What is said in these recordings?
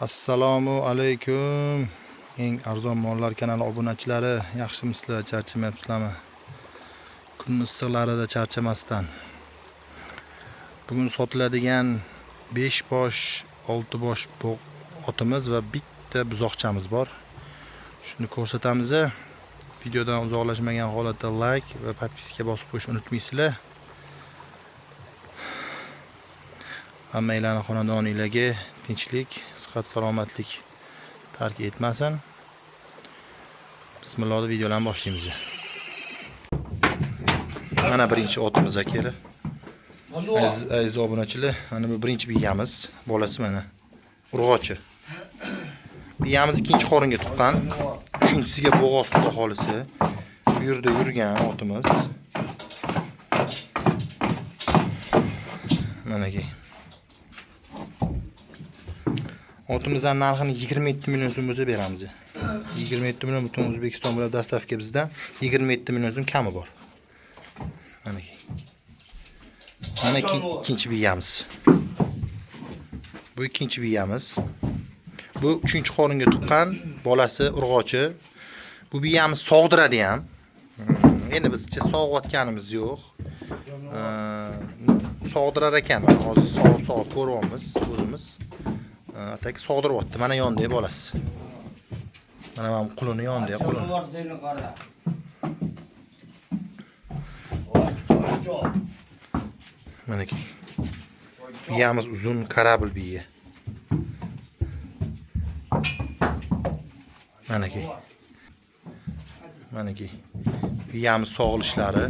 Assalomu alaykum. Eng arzon mollar kanali obunachilari, yaxshimisizlar, charchamayapsizlarmi? Kun issiqlarida charchamasdan. Bugun sotiladigan 5 bosh, 6 bosh otimiz va bitta buzoqchamiz bor. Shuni ko'rsatamiz. Videodan uzoqlashmagan holatda like va podpiska bosib qo'yishni unutmaysizlar. Hammanglarning xonadoningizga tinchlik, sihat, salomatlik tark etmasin. Bismillah, videolarni boshlaymiz. Mana birinchi otimiz akeli. Aziz obunachilar, mana bu birinchi biyamiz, bolasi mana. Urg'ochi. Biyamiz ikkinchi qoringa tuqqan. Uchinchisiga bo'g'oz xudo xolisi. Bu yerda yurgan otimiz. Mana ki. Otimizdan narxini 27 million so'm o'zi beramiz. 27 million butun O'zbekiston bo'ylab dastavka bizdan 27 million so'm kami bor. Mana ki. Mana ikkinchi biyamiz. Bu ikkinchi biyamiz. Bu 3-qoringa tuqqan, bolasi urg'ochi. Bu biyamiz sog'diradi ham. Endi bizcha sog'otganimiz yo'q. Sog'dirar ekan. Hozir sog'ib ko'ryapmiz o'zimiz. Atak sog'diryapti. Mana yonda bolasi. Mana men qulini yonda, qulini. Mana ki. Biyamiz uzun karabil biya. Mana ki. Mana ki. Biyamiz sog'ilishlari.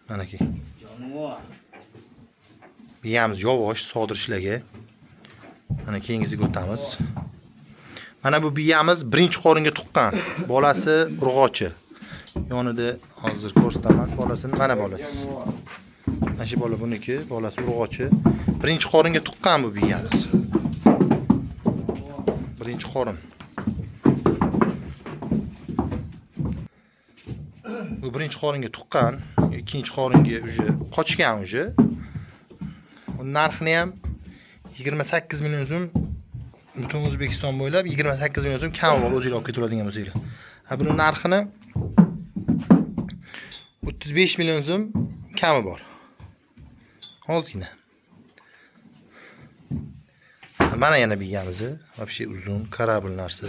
Mana ki. Biyamiz yavaş sog'dirishlarga. Mana keyingisiga o'tamiz. Mana bu biyamiz birinchi qoringa tuqqan. Bolasi urg'ochi. Yonida hozir ko'rsataman bolasini. Mana bolasi. Mana shu bola buniki, bolasi urg'ochi. Birinchi qoringa tuqqan bu biyamiz. Birinchi qorin. Bu birinchi qoringa tuqqan, ikkinchi qoringa uje qochgan uje. Narxini ham 28 million so'm butun O'zbekiston bo'ylab 28 million so'm kam bor, o'zingizlar olib ketadigan bo'lsanglar. Ha, buning narxini 35 million so'm kami bor. Hozirgina. Mana yana biyamiz, вообще uzun, karabil narsa.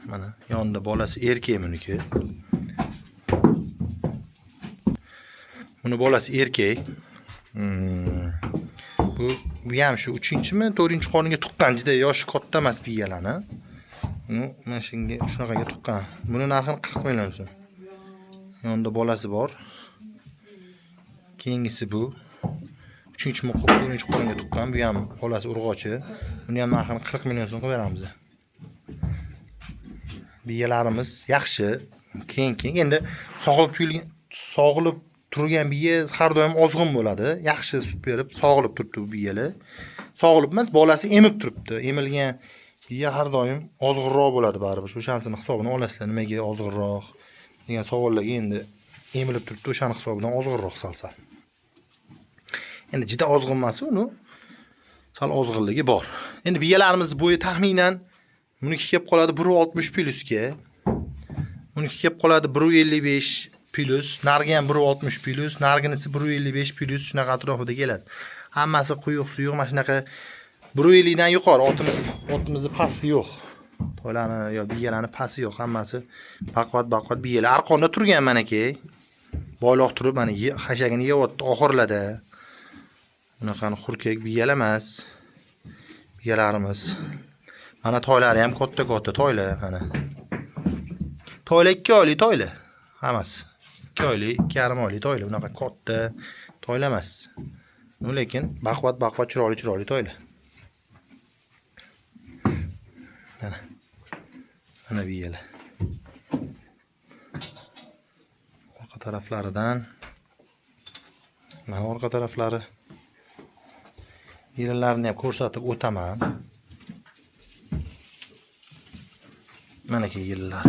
Mana yonida bolasi erkak buniki. Buni bolasi erkak. Bu ham shu 3-mi, 4-qoringa tuqqan, juda yoshi katta emas biyalarni. Mana shunga shunaqaga tuqqan. Buni narxini 40 million so'm. Yonida bolasi bor. Keyingisi bu 4-qoringa tuqqan, bu ham bolasi urg'ochi. Buni ham narxini 40 million so'm qilib beramiz. Biyalarimiz yaxshi, keng. Endi sog'ilib turgan biya har doim ozg'in bo'ladi. Yaxshi sut berib, sog'ilib turibdi bu biyalar. Sog'ilib emas, bolasi emib turibdi. Emilgan biya har doim ozg'inroq bo'ladi baribir. O'shansini hisobini olasizlar, nimaga ozg'inroq degan savollarga endi emilib turibdi, o'shaning hisobidan ozg'inroq salsa. Endi juda ozg'in emas uni. Sal ozg'inligi bor. Endi biyalarimiz bo'yi taxminan buniki kelib qoladi 1.60 plusga. Buniki kelib qoladi 1.55 plus, nargi ham 1.60 plus, narginisi 1.55 plus shunaqa atrofida keladi. Hammasi quyuq suyuq, mana shunaqa 1.50 dan yuqori otimizni pasti yo'q. To'ylarni yo biyalarni pasti yo'q, hammasi baqvat biyalar. Arqonda turgan menaki. Boyloq turib, mana hashagini yeyapti oxirlarda. Bunaqani xurkak biyalar emas. Biyalarimiz. Mana toylari ham katta toylar mana. Toylar 2 oylik toylar. Hammasi 2 oylik, 2,5 oylik toylar. Bunaqa katta toylar emas. Lekin baqvat chiroyli toylar. Mana biyalar. Orqa taraflaridan mana orqa taraflari yerinlarini ham ko'rsatib o'taman. Mana ki yillar.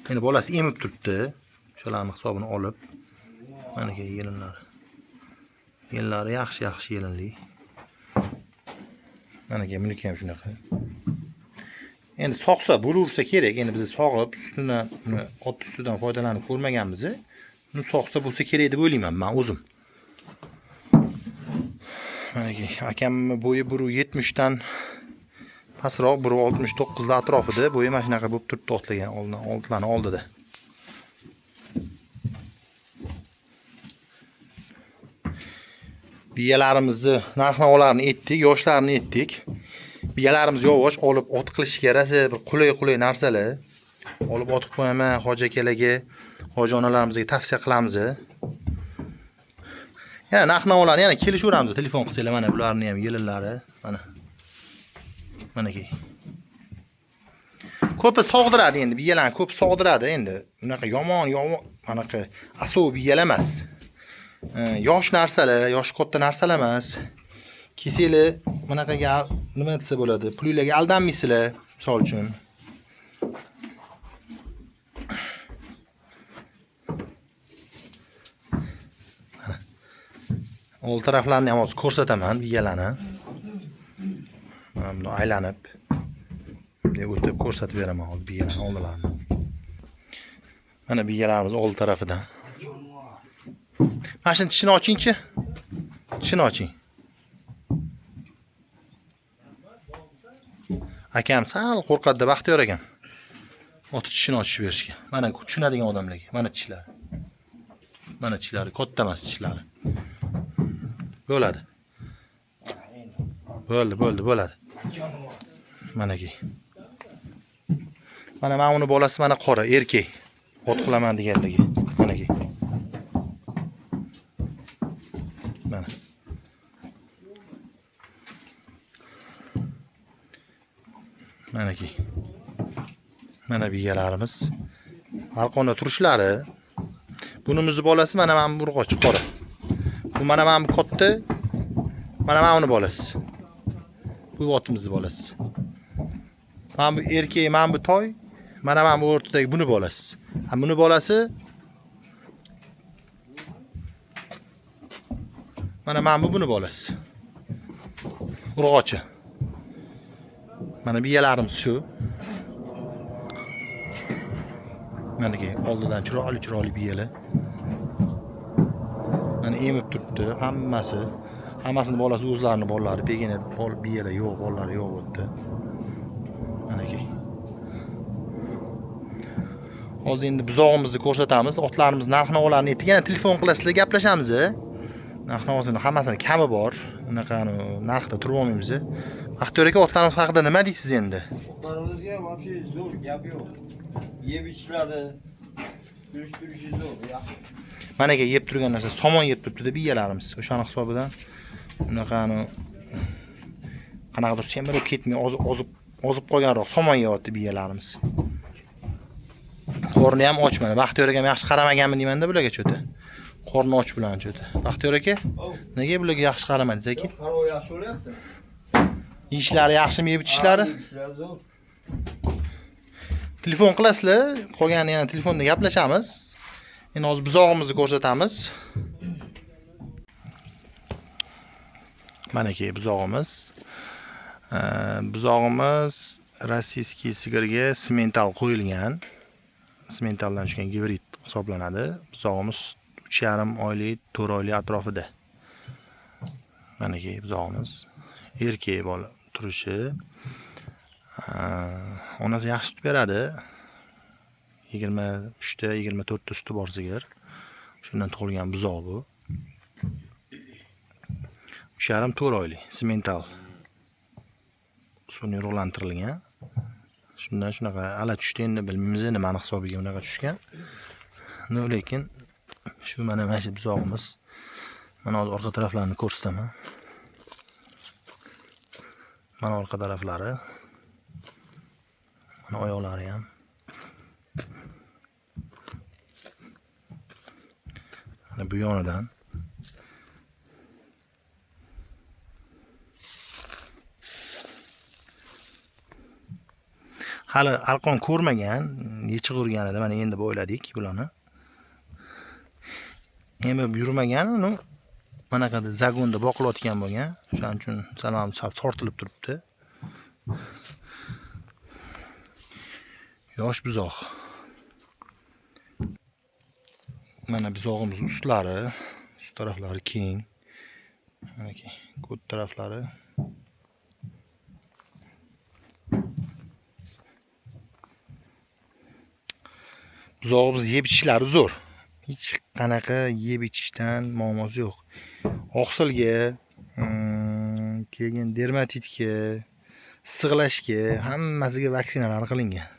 Endi bolasi emib turibdi. O'shalarning hisobini olib, mana ki yillar. Yellari yaxshi yelinli. Mana ki mulki ham shunaqa. Endi soqsa bo'laversa kerak. Endi biz sog'ib, ustidan ot ustidan foydalanib ko'rmaganmiz. Uni soqsa bo'lsa kerak deb o'ylayman men o'zim. Mana ki akamning bo'yi 170 dan pastroq, 169 da atrofida. Bo'yi mana shunaqa bo'lib turibdi otlagan oldlarni oldida. Biyalarimizni narx-navolarni aytdik, yoshlarini aytdik. Biyalarimiz yavaş olib ot qilishga yarasa bir qulay narsalar. Olib otib qo'yaman hoji akalarga, hoji onalarimizga tavsiya qilamiz. Yana narx-navolarni yana kelishaveramiz, telefon qilsanglar mana bularni ham yelinlari, mana ki. Ko'pi sog'diradi endi, biyalarni ko'p sog'diradi endi. Unaqa yomon, anaqa asov biyalar emas. Yosh narsalar, yosh katta narsalar emas. Kesinglar, bunaqaga nima desa bo'ladi? Pullarga aldanmaysizlar, misol uchun. Old taraflarni ham hozir ko'rsataman, biyalarni. Mana buni aylanib o'tib ko'rsatib beraman hozir biyalarni oldilarini. Mana biyalarimiz old tarafidan. Mana shuni tishini ochingchi. Tishini oching. Akam sal qo'rqadi deb Baxtiyor ekan. Ot tishini ochib berishga. Mana tushunadigan odamlarga. Mana tishlari. Mana tishlari katta emas tishlari. Bo'ladi. Bo'ladi. Mana ki. Mana uni bolasi mana qora, erkak. Ot qilaman deganligi. Mana ki. Mana ki. Mana biyalarimiz. Balkonda turishlari. Bunimizni bolasi mana bu urg'och qora. Bu mana bu katta. Mana uni bolasi. Bu otimizni bolasi. Mana bu erkak, mana bu toy. Mana bu o'rtadagi buni bolasi. Ha buni bolasi mana buni bolasi. Urg'ochi. Mana biyalarimiz shu. Mana ki oldidan chiroyli biyalar. Mana emib turibdi, hammasini bolasi o'zlarini bolalari, begina biyalar yo'q, bolalari yo'q o'tdi. Mana ki. Hozir endi buzog'imizni ko'rsatamiz, otlarimiz narx-navolarni aytdik. Yana telefon qilasizlar, gaplashamiz. Narx-navosini hammasini kami bor. Unaqa narxda turib olmaymiz. Baxtiyor aka, otlarimiz haqida nima deysiz endi? Otlarimizga вообще zo'r gap yo'q. Yeb ichishlari, turishi zo'r. Mana aka yeb turgan narsa somon yeb turibdi-da biyalarimiz. O'shani hisobidan unaqa qanaqadir semirib ketmay, ozib qolganroq somon yeyapti biyalarimiz. Qorni ham och mana. Baxtiyor aka ham yaxshi qaramaganmi deyman-da bularga cho'ta. Qorni och bilan cho'ta. Baxtiyor aka, nega bularga yaxshi qaramadingiz aka? Qarov yaxshi bo'lyapti. Ishlari yaxshimi, yeb ichishlari? Telefon qilasizlar, qolgani yana telefonda gaplashamiz. Endi hozir buzog'imizni ko'rsatamiz. Mana ki buzog'imiz. Buzog'imiz rossiyskiy sigirga semental qo'yilgan. Sementaldan tushgan gibrid hisoblanadi. Buzog'imiz 3,5 oylik, 4 oylik atrofida. Mana ki buzog'imiz erkak bola turishi. Onasi yaxshi sut beradi. 23 ta 24 ta suti bor sigir. Shundan tug'ilgan buzoq bu. 3,5-4 oylik semental. Sun'iy urug'lantirilgan. Shundan shunaqa ala tushdi, endi bilmaymiz nimani hisobiga bunaqa tushgan. Lekin shu mana shu buzog'imiz. Mana hozir orqa taraflarini ko'rsataman. Mana orqa taraflari. Mana oyoqlari ham. Mana bu yonidan. Hali arqon ko'rmagan, yechiq urganida mana endi bo'yladik bularni. Emib yurmagan, uni Manaqada zagonda boqilayotgan bo'lgan. O'shaning uchun salom sal tortilib turibdi. Yosh buzoq. Mana buzog'imiz ustlari, ust taraflari keng. Mana ko't taraflari. Buzog'imiz yeb ichishlari zo'r. Hech qanaqa yeb ichishdan muammosi yo'q. Oqsilga, keyin dermatitga, issiqlashga, hammasiga vaksinalar qilingan.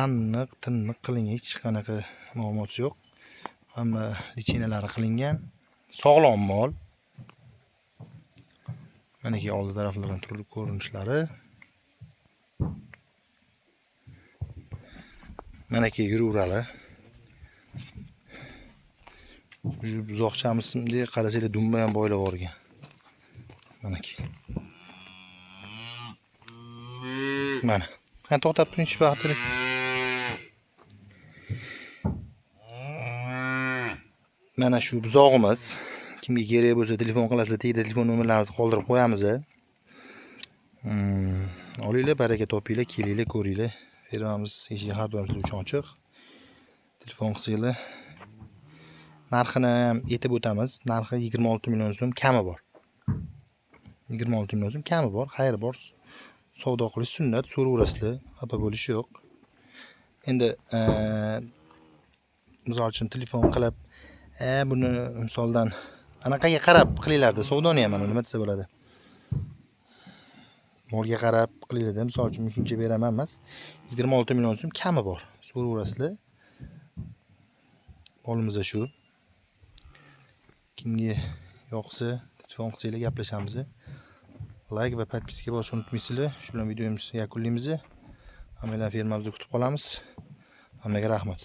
Aniq, tiniq qilingan, hech qanaqa muammosi yo'q. Hamma lichinalari qilingan. Sog'lom mol. Mana oldi taraflardan turli ko'rinishlari. Mana yuraveradi. Buzoqchamizni qarasanglar dumba ham boylab borgan. Mana Mana. Qani to'xtab turing vaqtida. Mana shu buzog'imiz. Kimga kerak bo'lsa telefon qilasizlar, tagida telefon nomerlaringizni qoldirib qo'yamiz. Olinglar, baraka topinglar, kelinglar, ko'ringlar. Fermamiz eshigi har doim sizlar uchun ochiq. Telefon qilsanglar. Narxini ham aytib o'tamiz. Narxi 26 million so'm kami bor. 26 million so'm kami bor. Xayr bor. Savdo qilish sunnat, so'raverasizlar. Xafa bo'lish yo'q. Endi misol uchun telefon qilib, buni misoldan anaqaga qarab qilinglar-da, savdoni ham nima desa bo'ladi. Molga qarab qilinglar-da, misol uchun shuncha beraman emas. 26 million so'm kami bor. So'raverasizlar. Molimiz shu. Kimga yoqsa, telefon qilsanglar gaplashamiz. Like va podpiska bosishni unutmaysizlar. Shu bilan videomizni yakunlaymiz. Hammalarni fermamizda kutib qolamiz. Hammaga rahmat.